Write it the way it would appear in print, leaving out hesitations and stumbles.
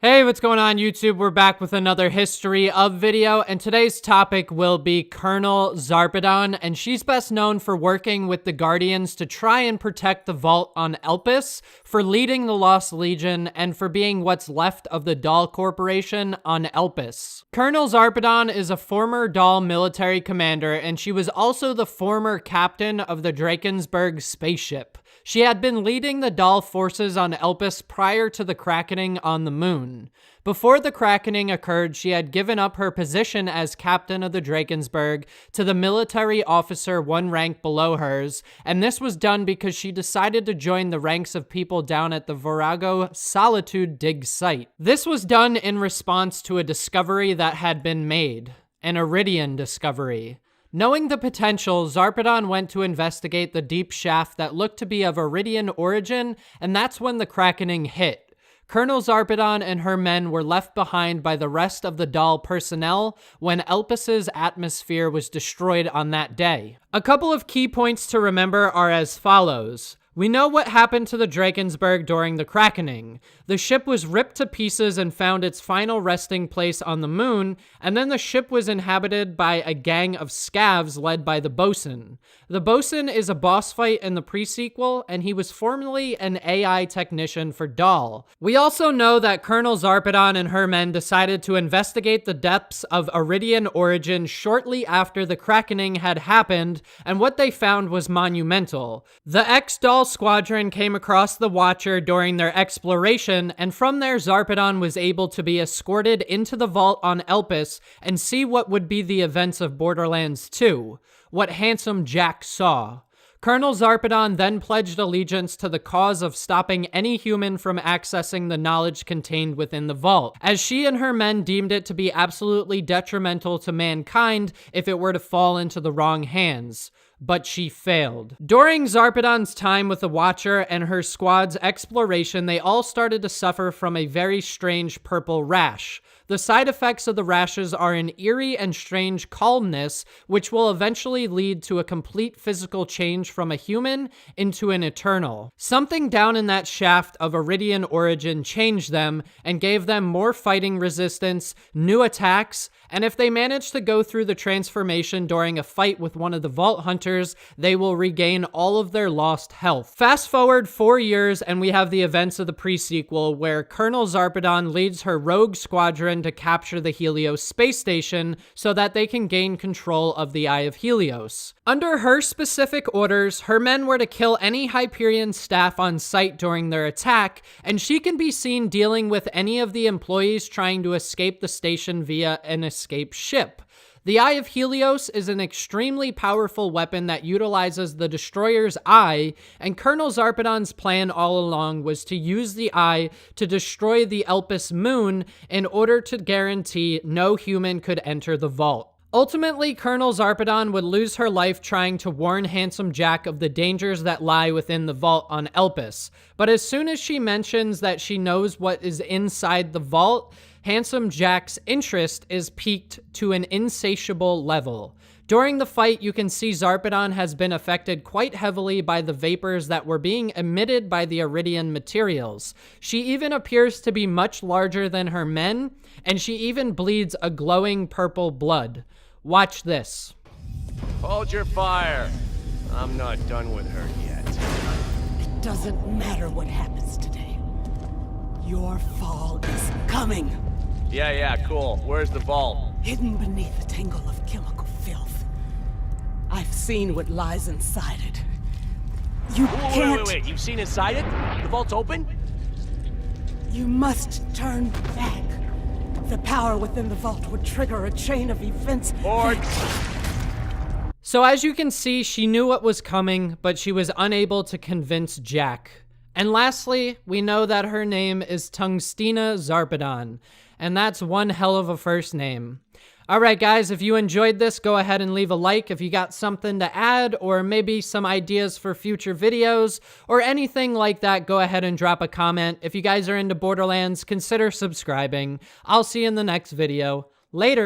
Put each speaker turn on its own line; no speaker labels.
Hey, what's going on YouTube? We're back with another history of video, and today's topic will be Colonel Zarpedon, and she's best known for working with the Guardians to try and protect the vault on Elpis, for leading the Lost Legion, and for being what's left of the Dahl Corporation on Elpis. Colonel Zarpedon is a former Dahl military commander, and she was also the former captain of the Drakensberg spaceship. She had been leading the Dahl forces on Elpis prior to the Krakening on the moon. Before the Krakening occurred, she had given up her position as captain of the Drakensberg to the military officer one rank below hers, and this was done because she decided to join the ranks of people down at the Virago Solitude dig site. This was done in response to a discovery that had been made, an Iridian discovery. Knowing the potential, Zarpedon went to investigate the deep shaft that looked to be of Iridian origin, and that's when the Krakening hit. Colonel Zarpedon and her men were left behind by the rest of the Dahl personnel when Elpis's atmosphere was destroyed on that day. A couple of key points to remember are as follows. We know what happened to the Drakensberg during the Krakening. The ship was ripped to pieces and found its final resting place on the moon, and then the ship was inhabited by a gang of scavs led by the bosun. The bosun is a boss fight in the pre-sequel, and he was formerly an AI technician for Dahl. We also know that Colonel Zarpedon and her men decided to investigate the depths of Iridian origin shortly after the Krakening had happened, and what they found was monumental. The ex-Dahl squadron came across the Watcher during their exploration, and from there Zarpedon was able to be escorted into the vault on Elpis and see what would be the events of Borderlands 2, what Handsome Jack saw. Colonel Zarpedon then pledged allegiance to the cause of stopping any human from accessing the knowledge contained within the vault, as she and her men deemed it to be absolutely detrimental to mankind if it were to fall into the wrong hands. But she failed. During Zarpedon's time with the Watcher and her squad's exploration, they all started to suffer from a very strange purple rash. The side effects of the rashes are an eerie and strange calmness, which will eventually lead to a complete physical change from a human into an eternal. Something down in that shaft of Iridian origin changed them and gave them more fighting resistance, new attacks, and if they manage to go through the transformation during a fight with one of the Vault Hunters, they will regain all of their lost health. Fast forward 4 years and we have the events of the pre-sequel where Colonel Zarpedon leads her rogue squadron to capture the Helios space station so that they can gain control of the Eye of Helios. Under her specific orders, her men were to kill any Hyperion staff on site during their attack, and she can be seen dealing with any of the employees trying to escape the station via an escape ship. The Eye of Helios is an extremely powerful weapon that utilizes the Destroyer's Eye, and Colonel Zarpedon's plan all along was to use the Eye to destroy the Elpis moon in order to guarantee no human could enter the vault. Ultimately, Colonel Zarpedon would lose her life trying to warn Handsome Jack of the dangers that lie within the vault on Elpis. But as soon as she mentions that she knows what is inside the vault, Handsome Jack's interest is piqued to an insatiable level. During the fight, you can see Zarpedon has been affected quite heavily by the vapors that were being emitted by the Iridian materials. She even appears to be much larger than her men, and she even bleeds a glowing purple blood. Watch this.
Hold your fire. I'm not done with her yet.
It doesn't matter what happens today. Your fall is coming.
Yeah, cool. Where's the vault?
Hidden beneath a tangle of chemical filth. I've seen what lies inside it. You can't...
Wait. You've seen inside it? The vault's open?
You must turn back. The power within the vault would trigger a chain of events.
So as you can see, she knew what was coming, but she was unable to convince Jack. And lastly, we know that her name is Tungstina Zarpedon, and that's one hell of a first name. Alright guys, if you enjoyed this, go ahead and leave a like. If you got something to add, or maybe some ideas for future videos, or anything like that, go ahead and drop a comment. If you guys are into Borderlands, consider subscribing. I'll see you in the next video. Later!